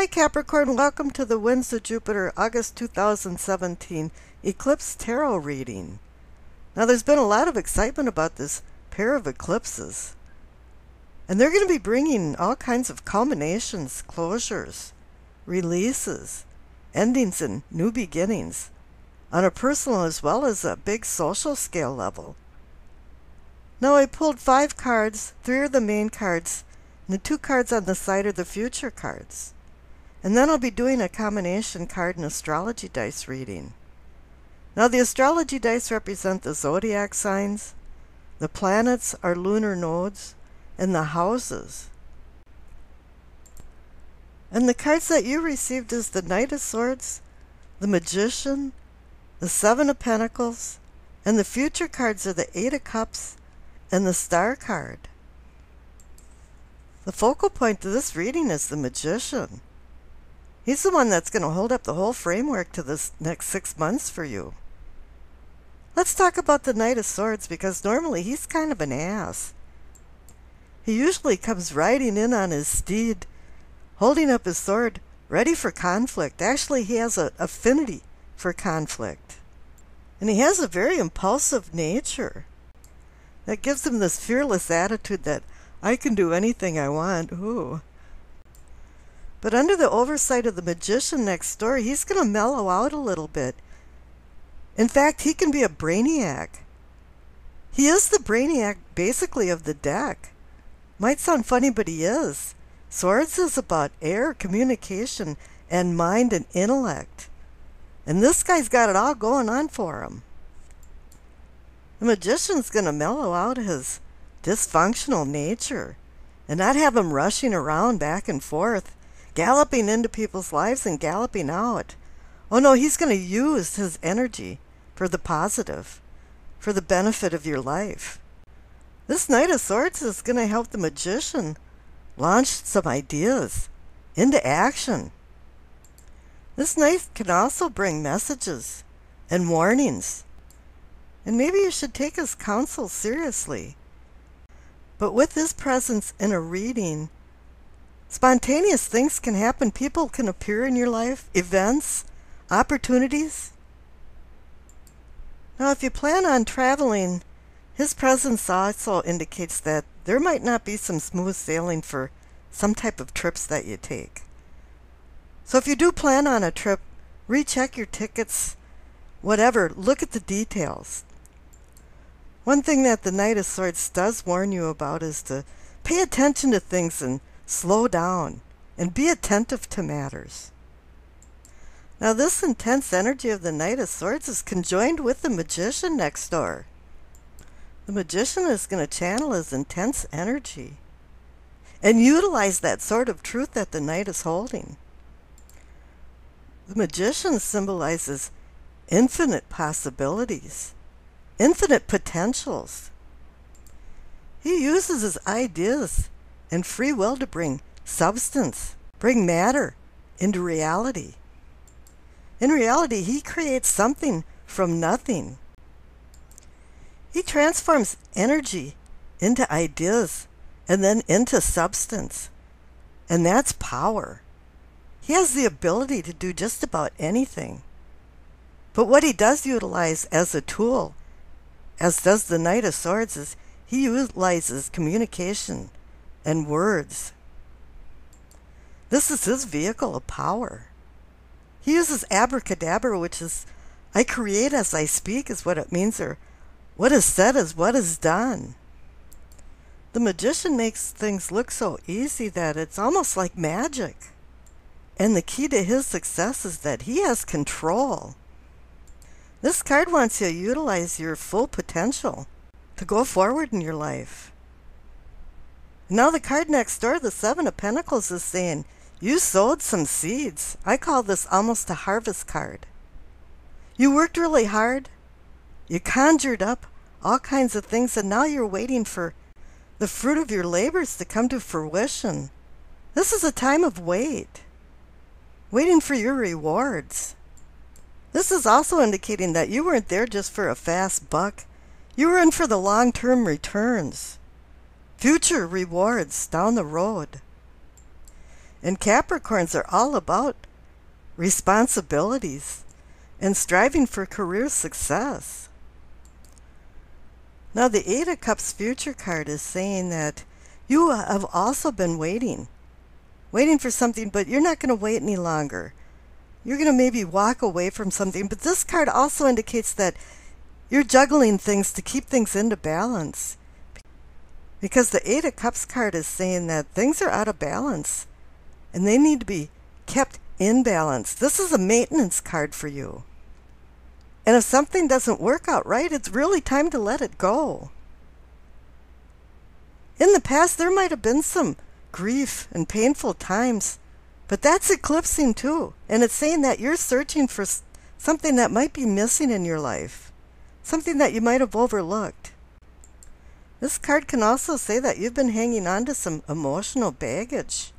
Hi Capricorn, welcome to the Winds of Jupiter August 2017 Eclipse Tarot reading. Now there's been a lot of excitement about this pair of eclipses. And they're going to be bringing all kinds of culminations, closures, releases, endings and new beginnings on a personal as well as a big social scale level. Now I pulled 5 cards, 3 are the main cards, and the 2 cards on the side are the future cards. And then I'll be doing a combination card and astrology dice reading. Now the astrology dice represent the zodiac signs, the planets are lunar nodes, and the houses. And the cards that you received is the Knight of Swords, the Magician, the 7 of Pentacles, and the future cards are the 8 of Cups and the Star card. The focal point to this reading is the Magician. He's the one that's going to hold up the whole framework to this next 6 months for you. Let's talk about the Knight of Swords because normally he's kind of an ass. He usually comes riding in on his steed, holding up his sword, ready for conflict. Actually, he has an affinity for conflict. And he has a very impulsive nature that gives him this fearless attitude that I can do anything I want. Ooh. But under the oversight of the Magician next door, he's going to mellow out a little bit. In fact, he can be a brainiac. He is the brainiac, basically, of the deck. Might sound funny, but he is. Swords is about air, communication, and mind and intellect. And this guy's got it all going on for him. The Magician's going to mellow out his dysfunctional nature and not have him rushing around back and forth, galloping into people's lives and galloping out. Oh no, he's going to use his energy for the positive, for the benefit of your life. This Knight of Swords is going to help the Magician launch some ideas into action. This Knight can also bring messages and warnings. And maybe you should take his counsel seriously. But with his presence in a reading, spontaneous things can happen. People can appear in your life, events, opportunities. Now, if you plan on traveling, his presence also indicates that there might not be some smooth sailing for some type of trips that you take. So if you do plan on a trip, recheck your tickets, whatever, look at the details. One thing that the Knight of Swords does warn you about is to pay attention to things and slow down and be attentive to matters. Now this intense energy of the Knight of Swords is conjoined with the Magician next door. The Magician is going to channel his intense energy and utilize that sword of truth that the Knight is holding. The Magician symbolizes infinite possibilities, infinite potentials. He uses his ideas and free will to bring substance, bring matter into reality. In reality, he creates something from nothing. He transforms energy into ideas and then into substance. And that's power. He has the ability to do just about anything. But what he does utilize as a tool, as does the Knight of Swords, is he utilizes communication and words. This is his vehicle of power. He uses abracadabra, which is, I create as I speak is what it means, or what is said is what is done. The Magician makes things look so easy that it's almost like magic. And the key to his success is that he has control. This card wants you to utilize your full potential to go forward in your life. Now the card next door, the 7 of Pentacles, is saying, you sowed some seeds. I call this almost a harvest card. You worked really hard. You conjured up all kinds of things, and now you're waiting for the fruit of your labors to come to fruition. This is a time of wait, waiting for your rewards. This is also indicating that you weren't there just for a fast buck. You were in for the long-term returns, future rewards down the road. And Capricorns are all about responsibilities and striving for career success. Now the Eight of Cups future card is saying that you have also been waiting for something, but you're not going to wait any longer. You're going to maybe walk away from something, but this card also indicates that you're juggling things to keep things into balance. Because the Eight of Cups card is saying that things are out of balance and they need to be kept in balance. This is a maintenance card for you. And if something doesn't work out right, it's really time to let it go. In the past, there might have been some grief and painful times, but that's eclipsing too. And it's saying that you're searching for something that might be missing in your life, something that you might have overlooked. This card can also say that you've been hanging on to some emotional baggage.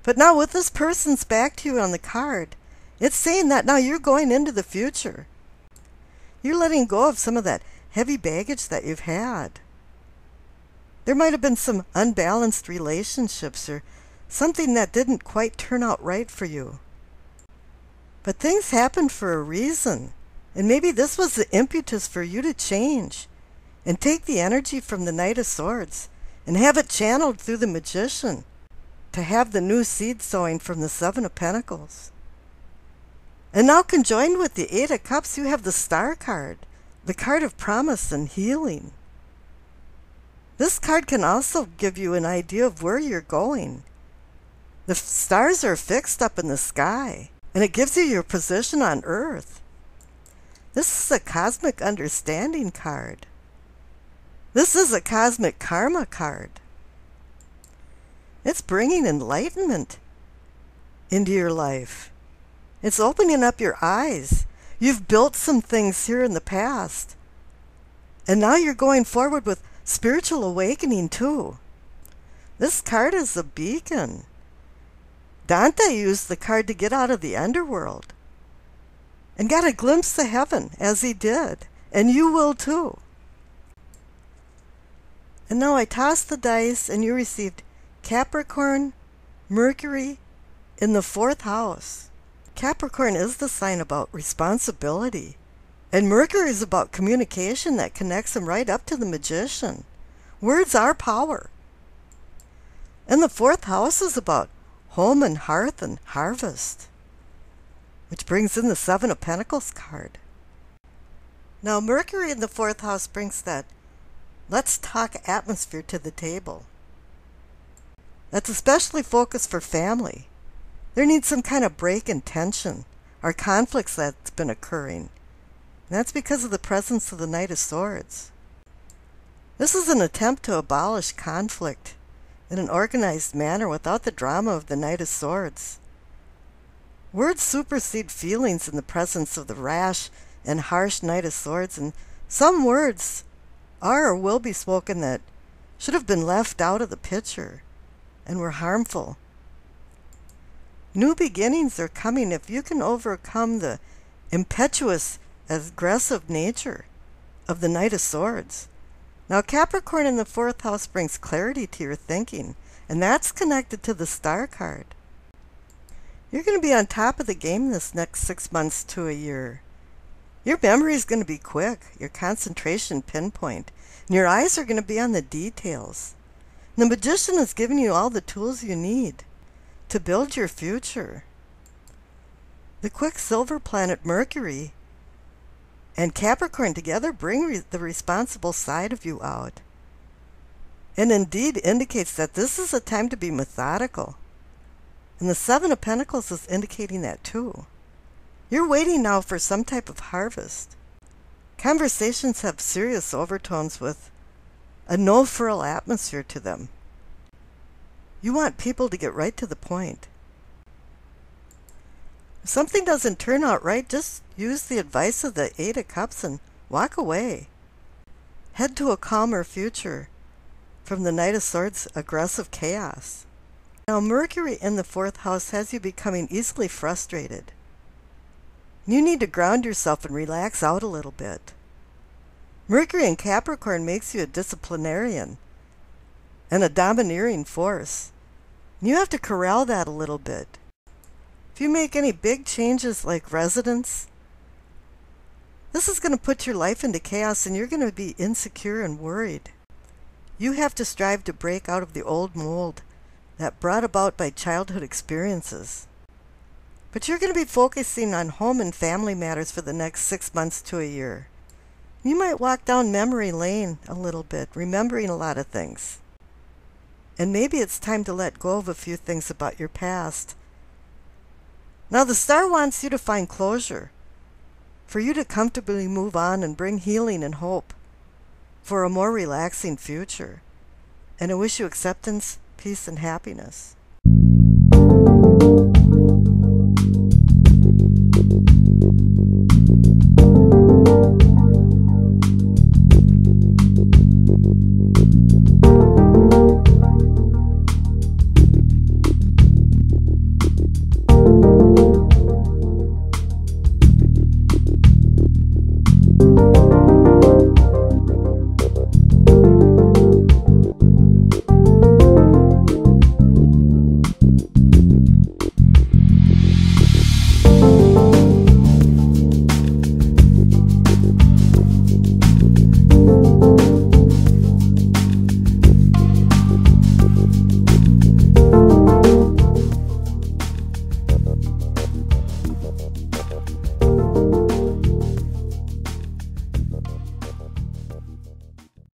But now with this person's back to you on the card, it's saying that now you're going into the future. You're letting go of some of that heavy baggage that you've had. There might have been some unbalanced relationships or something that didn't quite turn out right for you. But things happen for a reason. And maybe this was the impetus for you to change and take the energy from the Knight of Swords and have it channeled through the Magician to have the new seed sowing from the Seven of Pentacles. And now conjoined with the Eight of Cups, you have the Star card, the card of promise and healing. This card can also give you an idea of where you're going. The stars are fixed up in the sky, and it gives you your position on Earth. This is a cosmic understanding card. This is a cosmic karma card. It's bringing enlightenment into your life. It's opening up your eyes. You've built some things here in the past, and now you're going forward with spiritual awakening too. This card is a beacon. Dante used the card to get out of the underworld and got a glimpse of heaven as he did, and you will too. And now I tossed the dice and you received Capricorn, Mercury in the 4th house. Capricorn is the sign about responsibility. And Mercury is about communication that connects them right up to the Magician. Words are power. And the 4th house is about home and hearth and harvest, which brings in the Seven of Pentacles card. Now Mercury in the 4th house brings that let's talk atmosphere to the table. That's especially focused for family. There needs some kind of break in tension or conflicts that's been occurring. And that's because of the presence of the Knight of Swords. This is an attempt to abolish conflict in an organized manner without the drama of the Knight of Swords. Words supersede feelings in the presence of the rash and harsh Knight of Swords, and some words are or will be spoken that should have been left out of the picture and were harmful. New beginnings are coming if you can overcome the impetuous, aggressive nature of the Knight of Swords. Now Capricorn in the 4th house brings clarity to your thinking, and that's connected to the Star card. You're going to be on top of the game this next 6 months to a year. Your memory is going to be quick, your concentration pinpoint, and your eyes are going to be on the details. The Magician is giving you all the tools you need to build your future. The Quicksilver planet Mercury and Capricorn together bring the responsible side of you out, and indeed indicates that this is a time to be methodical. And the Seven of Pentacles is indicating that too. You're waiting now for some type of harvest. Conversations have serious overtones with a no-frills atmosphere to them. You want people to get right to the point. If something doesn't turn out right, just use the advice of the Eight of Cups and walk away. Head to a calmer future from the Knight of Swords' aggressive chaos. Now Mercury in the 4th house has you becoming easily frustrated. You need to ground yourself and relax out a little bit. Mercury in Capricorn makes you a disciplinarian and a domineering force. You have to corral that a little bit. If you make any big changes like residence, this is going to put your life into chaos and you're going to be insecure and worried. You have to strive to break out of the old mold that brought about by childhood experiences. But you're going to be focusing on home and family matters for the next 6 months to a year. You might walk down memory lane a little bit, remembering a lot of things. And maybe it's time to let go of a few things about your past. Now the star wants you to find closure, for you to comfortably move on and bring healing and hope for a more relaxing future. And I wish you acceptance, peace, and happiness.